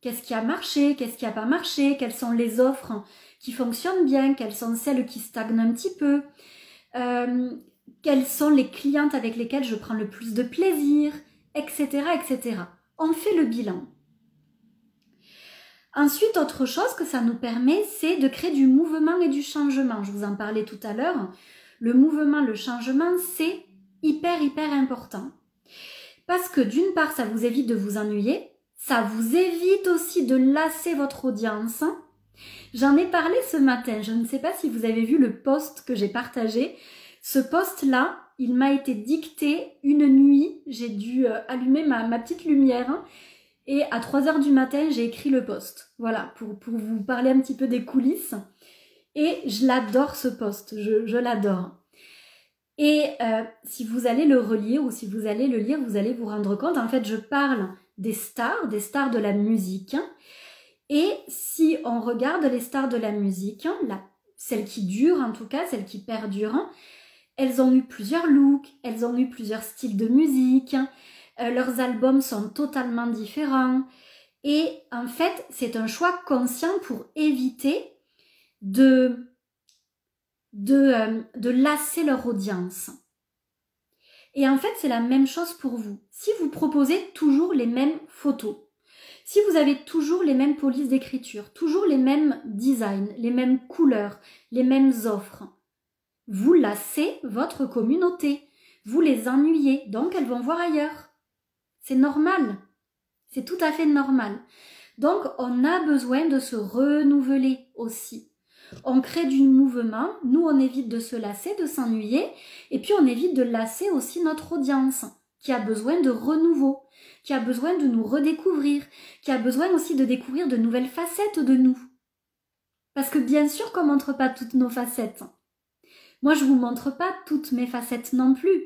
Qu'est-ce qui a marché, qu'est-ce qui n'a pas marché, quelles sont les offres qui fonctionnent bien, quelles sont celles qui stagnent un petit peu, quelles sont les clientes avec lesquelles je prends le plus de plaisir, etc., etc. On fait le bilan. Ensuite, autre chose que ça nous permet, c'est de créer du mouvement et du changement. Je vous en parlais tout à l'heure. Le mouvement, le changement, c'est hyper important. Parce que d'une part, ça vous évite de vous ennuyer, ça vous évite aussi de lasser votre audience. J'en ai parlé ce matin, je ne sais pas si vous avez vu le post que j'ai partagé. Ce post-là, il m'a été dicté une nuit, j'ai dû allumer ma petite lumière et à 3 h du matin, j'ai écrit le post. Voilà, pour vous parler un petit peu des coulisses. Et je l'adore ce post, je l'adore. Et si vous allez le relire ou si vous allez le lire, vous allez vous rendre compte, en fait, je parle des stars de la musique. Et si on regarde les stars de la musique, celles qui durent en tout cas, celles qui perdurent, elles ont eu plusieurs looks, elles ont eu plusieurs styles de musique, leurs albums sont totalement différents. Et en fait, c'est un choix conscient pour éviter de lasser leur audience. Et en fait, c'est la même chose pour vous. Si vous proposez toujours les mêmes photos, si vous avez toujours les mêmes polices d'écriture, toujours les mêmes designs, les mêmes couleurs, les mêmes offres, vous lassez votre communauté, vous les ennuyez, donc elles vont voir ailleurs. C'est normal, c'est tout à fait normal. Donc on a besoin de se renouveler aussi. On crée du mouvement, nous on évite de se lasser, de s'ennuyer, et puis on évite de lasser aussi notre audience, qui a besoin de renouveau, qui a besoin de nous redécouvrir, qui a besoin aussi de découvrir de nouvelles facettes de nous. Parce que bien sûr qu'on ne montre pas toutes nos facettes. Moi je ne vous montre pas toutes mes facettes non plus.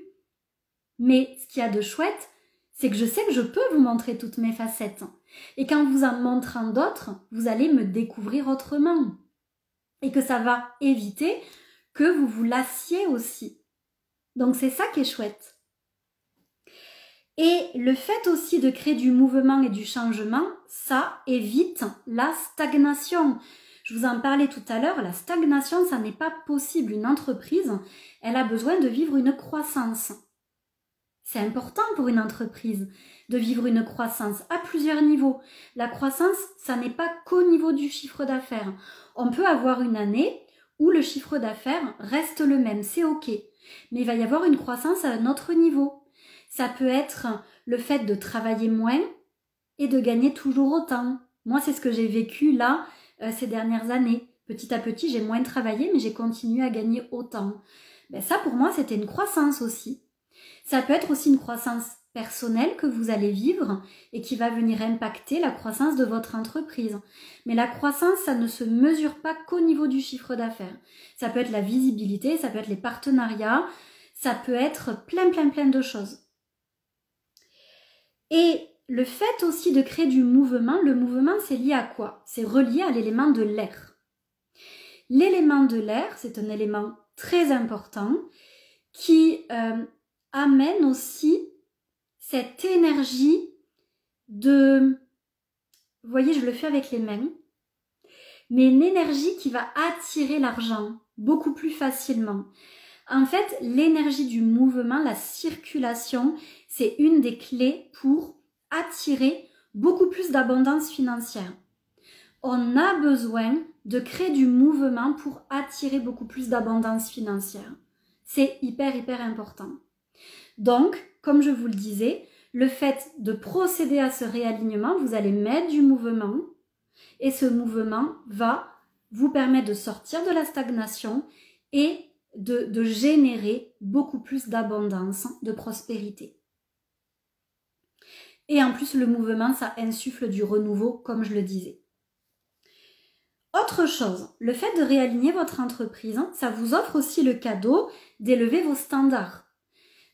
Mais ce qu'il y a de chouette, c'est que je sais que je peux vous montrer toutes mes facettes. Et qu'en vous en montrant d'autres, vous allez me découvrir autrement. Et que ça va éviter que vous vous lassiez aussi. Donc c'est ça qui est chouette. Et le fait aussi de créer du mouvement et du changement, ça évite la stagnation. Je vous en parlais tout à l'heure, la stagnation, ça n'est pas possible. Une entreprise, elle a besoin de vivre une croissance. C'est important pour une entreprise de vivre une croissance à plusieurs niveaux. La croissance, ça n'est pas qu'au niveau du chiffre d'affaires. On peut avoir une année où le chiffre d'affaires reste le même, c'est ok. Mais il va y avoir une croissance à un autre niveau. Ça peut être le fait de travailler moins et de gagner toujours autant. Moi, c'est ce que j'ai vécu là ces dernières années. Petit à petit, j'ai moins travaillé, mais j'ai continué à gagner autant. Ben, ça, pour moi, c'était une croissance aussi. Ça peut être aussi une croissance personnelle que vous allez vivre et qui va venir impacter la croissance de votre entreprise. Mais la croissance, ça ne se mesure pas qu'au niveau du chiffre d'affaires. Ça peut être la visibilité, ça peut être les partenariats, ça peut être plein de choses. Et le fait aussi de créer du mouvement, le mouvement c'est lié à quoi? C'est relié à l'élément de l'air. L'élément de l'air, c'est un élément très important qui amène aussi cette énergie de... Vous voyez, je le fais avec les mains, mais une énergie qui va attirer l'argent beaucoup plus facilement. En fait, l'énergie du mouvement, la circulation, c'est une des clés pour attirer beaucoup plus d'abondance financière. On a besoin de créer du mouvement pour attirer beaucoup plus d'abondance financière. C'est hyper important. Donc, comme je vous le disais, le fait de procéder à ce réalignement, vous allez mettre du mouvement et ce mouvement va vous permettre de sortir de la stagnation et de générer beaucoup plus d'abondance, de prospérité. Et en plus, le mouvement, ça insuffle du renouveau, comme je le disais. Autre chose, le fait de réaligner votre entreprise, ça vous offre aussi le cadeau d'élever vos standards.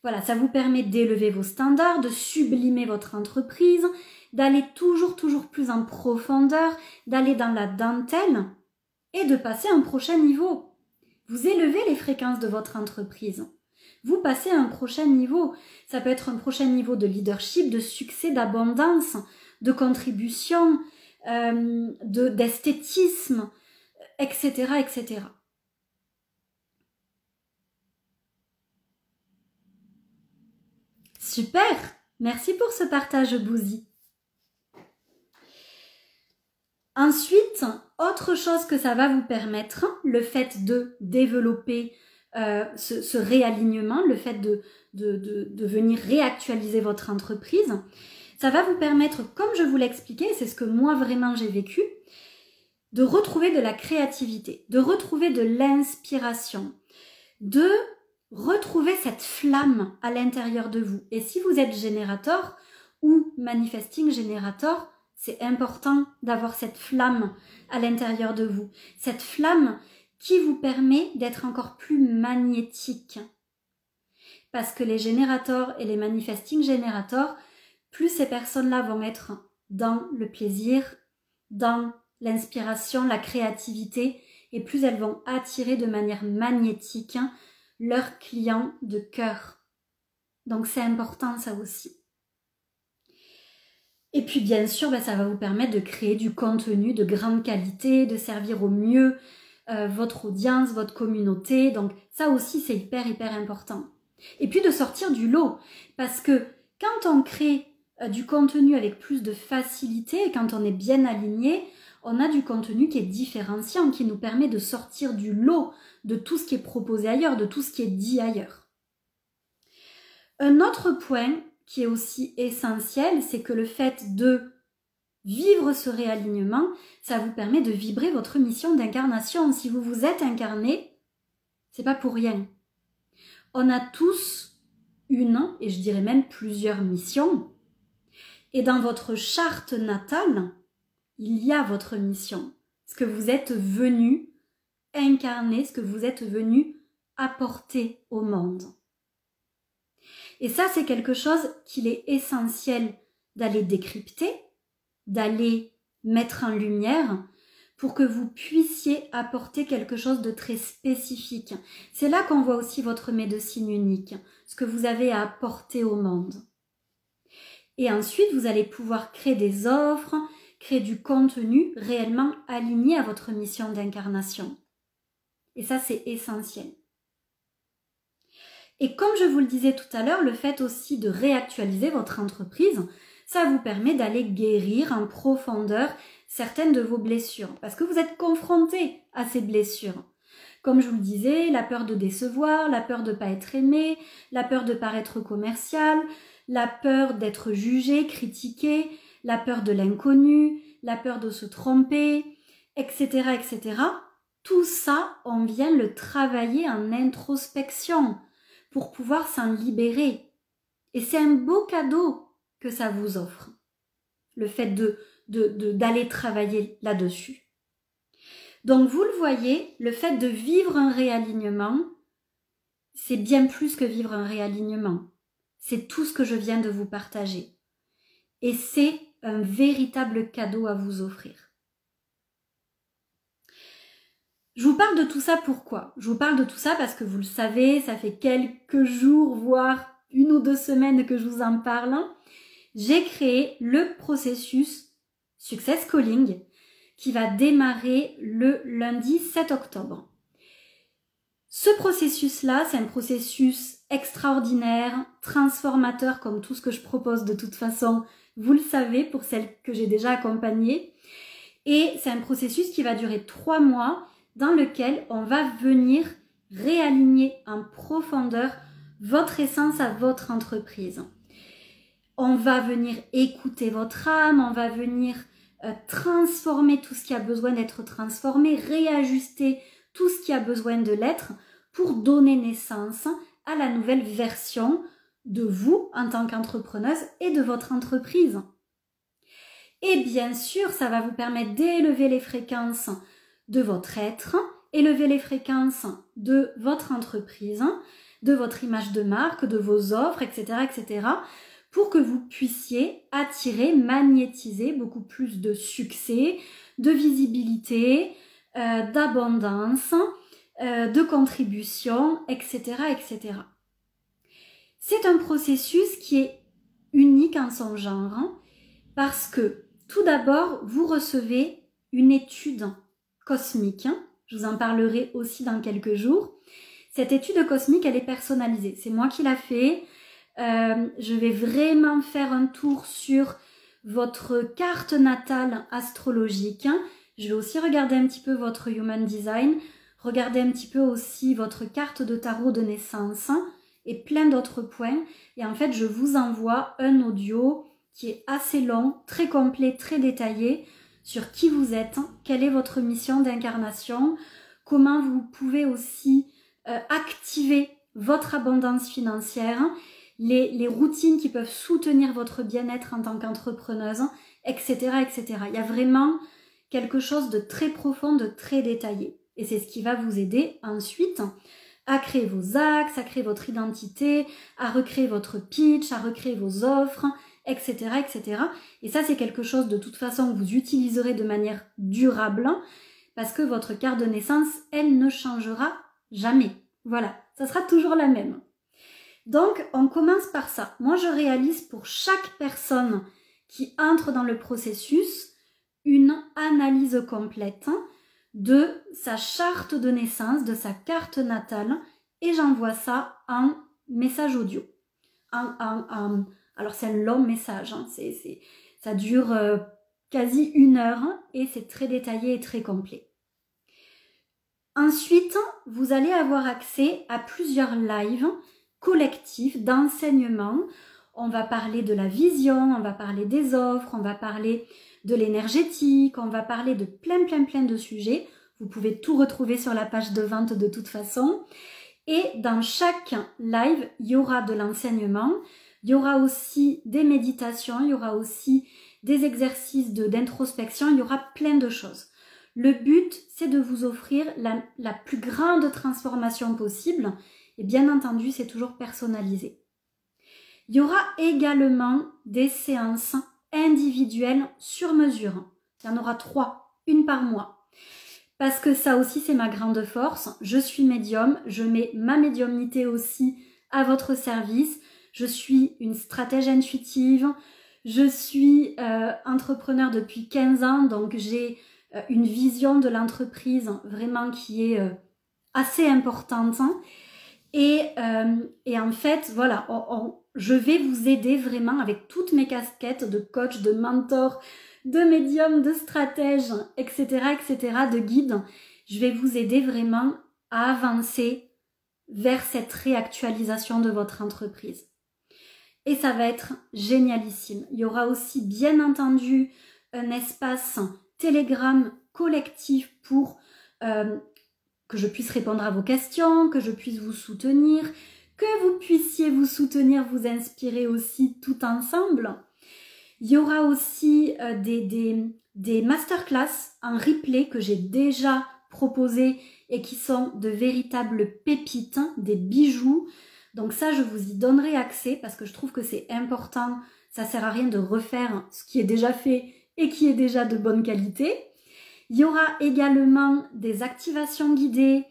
Voilà, ça vous permet d'élever vos standards, de sublimer votre entreprise, d'aller toujours plus en profondeur, d'aller dans la dentelle et de passer à un prochain niveau. Vous élevez les fréquences de votre entreprise. Vous passez à un prochain niveau. Ça peut être un prochain niveau de leadership, de succès, d'abondance, de contribution, d'esthétisme, etc. Super! Merci pour ce partage, Bouzy. Ensuite, autre chose que ça va vous permettre, le fait de développer ce réalignement, le fait de venir réactualiser votre entreprise, ça va vous permettre, comme je vous l'expliquais, c'est ce que moi vraiment j'ai vécu, de retrouver de la créativité, de retrouver de l'inspiration, de retrouver cette flamme à l'intérieur de vous. Et si vous êtes générateur ou manifesting générateur, c'est important d'avoir cette flamme à l'intérieur de vous. Cette flamme qui vous permet d'être encore plus magnétique. Parce que les générateurs et les manifesting générateurs, plus ces personnes-là vont être dans le plaisir, dans l'inspiration, la créativité, et plus elles vont attirer de manière magnétique leurs clients de cœur. Donc c'est important ça aussi. Et puis bien sûr, ça va vous permettre de créer du contenu de grande qualité, de servir au mieux votre audience, votre communauté. Donc ça aussi c'est hyper important. Et puis de sortir du lot. Parce que quand on crée du contenu avec plus de facilité, quand on est bien aligné, on a du contenu qui est différenciant, qui nous permet de sortir du lot de tout ce qui est proposé ailleurs, de tout ce qui est dit ailleurs. Un autre point qui est aussi essentiel, c'est que le fait de vivre ce réalignement, ça vous permet de vibrer votre mission d'incarnation. Si vous vous êtes incarné, c'est pas pour rien. On a tous une, et je dirais même plusieurs missions, et dans votre charte natale, il y a votre mission, ce que vous êtes venu incarner, ce que vous êtes venu apporter au monde. Et ça, c'est quelque chose qu'il est essentiel d'aller décrypter, d'aller mettre en lumière pour que vous puissiez apporter quelque chose de très spécifique. C'est là qu'on voit aussi votre médecine unique, ce que vous avez à apporter au monde. Et ensuite, vous allez pouvoir créer des offres, créer du contenu réellement aligné à votre mission d'incarnation. Et ça, c'est essentiel. Et comme je vous le disais tout à l'heure, le fait aussi de réactualiser votre entreprise, ça vous permet d'aller guérir en profondeur certaines de vos blessures. Parce que vous êtes confronté à ces blessures. Comme je vous le disais, la peur de décevoir, la peur de ne pas être aimé, la peur de paraître commercial, la peur d'être jugé, critiqué, la peur de l'inconnu, la peur de se tromper, etc. Tout ça, on vient le travailler en introspection pour pouvoir s'en libérer. Et c'est un beau cadeau que ça vous offre, le fait d'aller travailler là-dessus. Donc vous le voyez, le fait de vivre un réalignement, c'est bien plus que vivre un réalignement. C'est tout ce que je viens de vous partager. Et c'est un véritable cadeau à vous offrir. Je vous parle de tout ça pourquoi? Je vous parle de tout ça parce que vous le savez, ça fait quelques jours, voire 1 ou 2 semaines que je vous en parle. J'ai créé le processus Success Calling qui va démarrer le lundi 7 octobre. Ce processus-là, c'est un processus extraordinaire, transformateur comme tout ce que je propose de toute façon, vous le savez pour celles que j'ai déjà accompagnées. Et c'est un processus qui va durer 3 mois dans lequel on va venir réaligner en profondeur votre essence à votre entreprise. On va venir écouter votre âme, on va venir transformer tout ce qui a besoin d'être transformé, réajuster tout ce qui a besoin de l'être pour donner naissance à la nouvelle version de vous en tant qu'entrepreneuse et de votre entreprise. Et bien sûr, ça va vous permettre d'élever les fréquences de votre être, élever les fréquences de votre entreprise, de votre image de marque, de vos offres, etc., etc., pour que vous puissiez attirer, magnétiser beaucoup plus de succès, de visibilité, d'abondance, de contribution, etc., etc. C'est un processus qui est unique en son genre parce que tout d'abord, vous recevez une étude cosmique. Je vous en parlerai aussi dans quelques jours. Cette étude cosmique, elle est personnalisée. C'est moi qui l'ai fait. Je vais vraiment faire un tour sur votre carte natale astrologique. Je vais aussi regarder un petit peu votre Human Design, regarder un petit peu aussi votre carte de tarot de naissance et plein d'autres points. Et en fait, je vous envoie un audio qui est assez long, très complet, très détaillé sur qui vous êtes, quelle est votre mission d'incarnation, comment vous pouvez aussi activer votre abondance financière, les routines qui peuvent soutenir votre bien-être en tant qu'entrepreneuse, etc., etc. Il y a vraiment quelque chose de très profond, de très détaillé. Et c'est ce qui va vous aider ensuite à créer vos axes, à créer votre identité, à recréer votre pitch, à recréer vos offres, etc., etc. Et ça, c'est quelque chose de toute façon que vous utiliserez de manière durable parce que votre carte de naissance, elle ne changera jamais. Voilà, ça sera toujours la même. Donc, on commence par ça. Moi, je réalise pour chaque personne qui entre dans le processus une analyse complète de sa charte de naissance, de sa carte natale, et j'envoie ça en message audio. Alors, c'est un long message, hein, ça dure quasi 1 heure et c'est très détaillé et très complet. Ensuite, vous allez avoir accès à plusieurs lives collectif d'enseignement. On va parler de la vision, on va parler des offres, on va parler de l'énergétique, on va parler de plein de sujets. Vous pouvez tout retrouver sur la page de vente de toute façon. Et dans chaque live, il y aura de l'enseignement, il y aura aussi des méditations, il y aura aussi des exercices d'introspection, il y aura plein de choses. Le but, c'est de vous offrir la plus grande transformation possible. Et bien entendu, c'est toujours personnalisé. Il y aura également des séances individuelles sur mesure. Il y en aura 3, une par mois. Parce que ça aussi, c'est ma grande force. Je suis médium, je mets ma médiumnité aussi à votre service. Je suis une stratège intuitive. Je suis entrepreneur depuis 15 ans, donc j'ai une vision de l'entreprise vraiment qui est assez importante. Et en fait, voilà, je vais vous aider vraiment avec toutes mes casquettes de coach, de mentor, de médium, de stratège, etc., etc., de guide. Je vais vous aider vraiment à avancer vers cette réactualisation de votre entreprise. Et ça va être génialissime. Il y aura aussi, bien entendu, un espace Telegram collectif pour que je puisse répondre à vos questions, que je puisse vous soutenir, que vous puissiez vous soutenir, vous inspirer aussi tout ensemble. Il y aura aussi des masterclass en replay que j'ai déjà proposées et qui sont de véritables pépites, des bijoux. Donc ça, je vous y donnerai accès parce que je trouve que c'est important. Ça sert à rien de refaire ce qui est déjà fait et qui est déjà de bonne qualité. Il y aura également des activations guidées,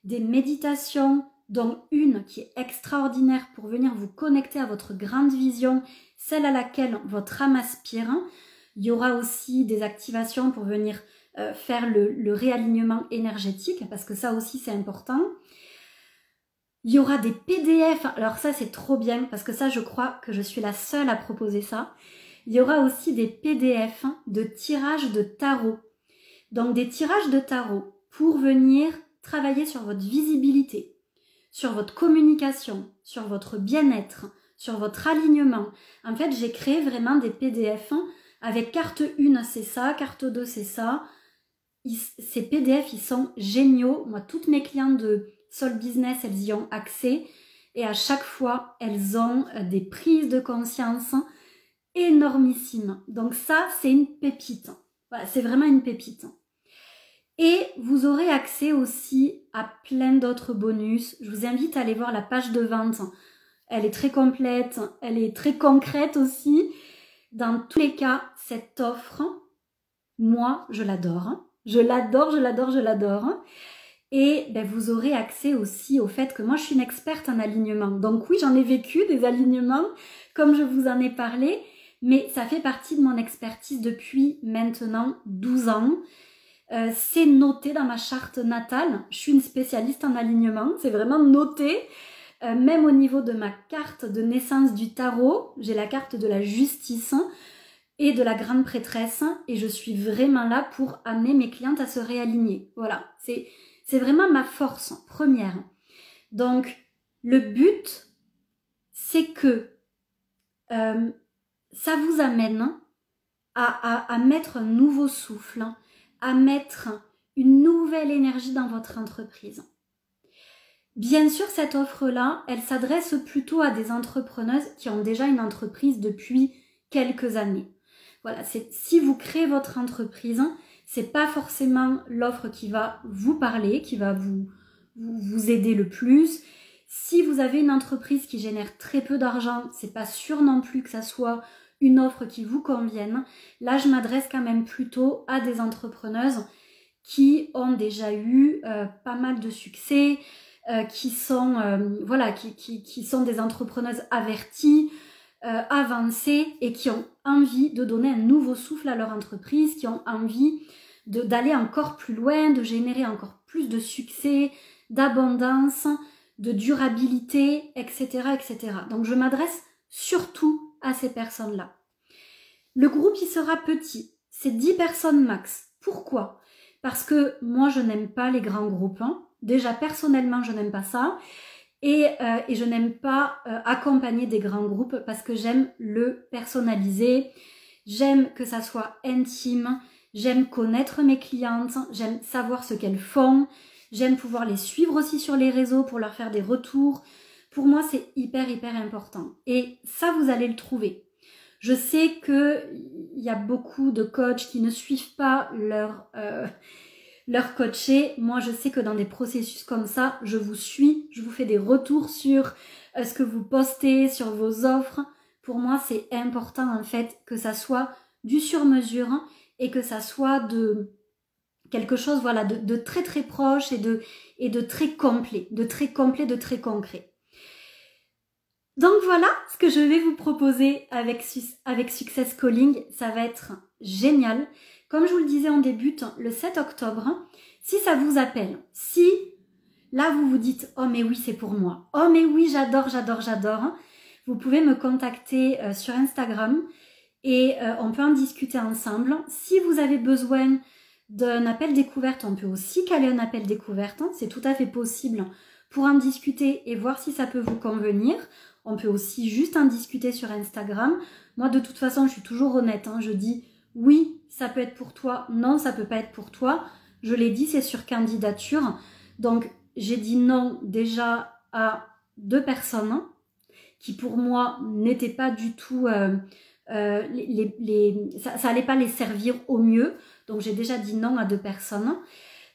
des méditations, dont une qui est extraordinaire pour venir vous connecter à votre grande vision, celle à laquelle votre âme aspire. Il y aura aussi des activations pour venir faire le réalignement énergétique, parce que ça aussi c'est important. Il y aura des PDF, alors ça c'est trop bien, parce que ça je crois que je suis la seule à proposer ça. Il y aura aussi des PDF de tirages de tarot. Donc des tirages de tarot pour venir travailler sur votre visibilité, sur votre communication, sur votre bien-être, sur votre alignement. En fait, j'ai créé vraiment des PDF avec carte 1, c'est ça, carte 2, c'est ça. Ces PDF, ils sont géniaux. Moi, toutes mes clientes de Soul Business, elles y ont accès. Et à chaque fois, elles ont des prises de conscience énormissimes. Donc ça, c'est une pépite. Voilà, c'est vraiment une pépite. Et vous aurez accès aussi à plein d'autres bonus. Je vous invite à aller voir la page de vente. Elle est très complète, elle est très concrète aussi. Dans tous les cas, cette offre, moi, je l'adore. Je l'adore, je l'adore, je l'adore. Et ben, vous aurez accès aussi au fait que moi, je suis une experte en alignement. Donc oui, j'en ai vécu des alignements, comme je vous en ai parlé, mais ça fait partie de mon expertise depuis maintenant 12 ans. C'est noté dans ma charte natale. Je suis une spécialiste en alignement, c'est vraiment noté. Même au niveau de ma carte de naissance du tarot, j'ai la carte de la justice et de la grande prêtresse, et je suis vraiment là pour amener mes clientes à se réaligner. Voilà, c'est vraiment ma force première. Donc, le but, c'est que ça vous amène à mettre un nouveau souffle, à mettre une nouvelle énergie dans votre entreprise. Bien sûr, cette offre-là, elle s'adresse plutôt à des entrepreneuses qui ont déjà une entreprise depuis quelques années. Voilà, si vous créez votre entreprise, c'est pas forcément l'offre qui va vous parler, qui va vous aider le plus. Si vous avez une entreprise qui génère très peu d'argent, c'est pas sûr non plus que ça soit une offre qui vous convienne. Là, je m'adresse quand même plutôt à des entrepreneuses qui ont déjà eu pas mal de succès, qui sont qui sont des entrepreneuses averties, avancées et qui ont envie de donner un nouveau souffle à leur entreprise, qui ont envie d'aller encore plus loin, de générer encore plus de succès, d'abondance, de durabilité, etc., etc. Donc je m'adresse surtout à ces personnes-là. Le groupe, il sera petit, c'est 10 personnes max. Pourquoi ? Parce que moi, je n'aime pas les grands groupes. Déjà, personnellement, je n'aime pas ça. Et je n'aime pas accompagner des grands groupes parce que j'aime le personnaliser. J'aime que ça soit intime. J'aime connaître mes clientes. J'aime savoir ce qu'elles font. J'aime pouvoir les suivre aussi sur les réseaux pour leur faire des retours. Pour moi, c'est hyper, hyper important. Et ça, vous allez le trouver. Je sais qu'il y a beaucoup de coachs qui ne suivent pas leur coaché. Moi, je sais que dans des processus comme ça, je vous suis, je vous fais des retours sur ce que vous postez, sur vos offres. Pour moi, c'est important en fait que ça soit du sur-mesure et que ça soit de quelque chose voilà, de très très proche et de très complet, de très concret. Donc voilà ce que je vais vous proposer avec Success Calling. Ça va être génial. Comme je vous le disais en début, le 7 octobre, si ça vous appelle, si là vous vous dites « Oh mais oui, c'est pour moi. Oh mais oui, j'adore, j'adore, j'adore », vous pouvez me contacter sur Instagram et on peut en discuter ensemble. Si vous avez besoin d'un appel découverte, on peut aussi caler un appel découverte. C'est tout à fait possible pour en discuter et voir si ça peut vous convenir. On peut aussi juste en discuter sur Instagram. Moi, de toute façon, je suis toujours honnête. Je dis oui, ça peut être pour toi. Non, ça peut pas être pour toi. Je l'ai dit, c'est sur candidature. Donc, j'ai dit non déjà à 2 personnes qui, pour moi, n'étaient pas du tout... ça allait pas les servir au mieux. Donc, j'ai déjà dit non à 2 personnes.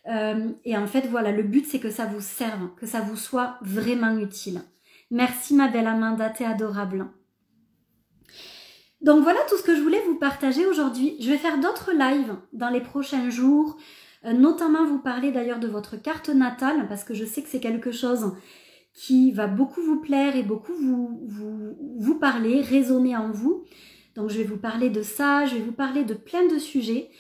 Et en fait, voilà, le but, c'est que ça vous serve, que ça vous soit vraiment utile. Merci ma belle Amanda, t'es adorable. Donc voilà tout ce que je voulais vous partager aujourd'hui. Je vais faire d'autres lives dans les prochains jours, notamment vous parler d'ailleurs de votre carte natale, parce que je sais que c'est quelque chose qui va beaucoup vous plaire et beaucoup vous parler, résonner en vous. Donc je vais vous parler de ça, je vais vous parler de plein de sujets.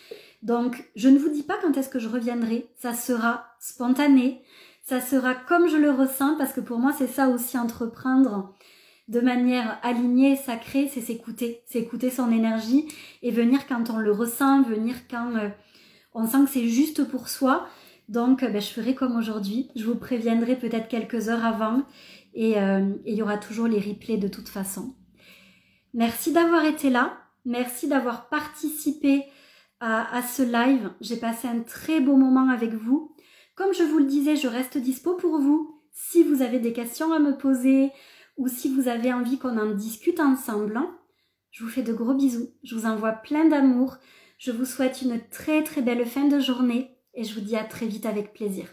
Donc je ne vous dis pas quand est-ce que je reviendrai, ça sera spontané. Ça sera comme je le ressens, parce que pour moi, c'est ça aussi, entreprendre de manière alignée, sacrée, c'est s'écouter son énergie et venir quand on le ressent, venir quand on sent que c'est juste pour soi. Donc, je ferai comme aujourd'hui. Je vous préviendrai peut-être quelques heures avant et il y aura toujours les replays de toute façon. Merci d'avoir été là. Merci d'avoir participé à ce live. J'ai passé un très beau moment avec vous. Comme je vous le disais, je reste dispo pour vous. Si vous avez des questions à me poser ou si vous avez envie qu'on en discute ensemble, je vous fais de gros bisous. Je vous envoie plein d'amour. Je vous souhaite une très très belle fin de journée et je vous dis à très vite avec plaisir.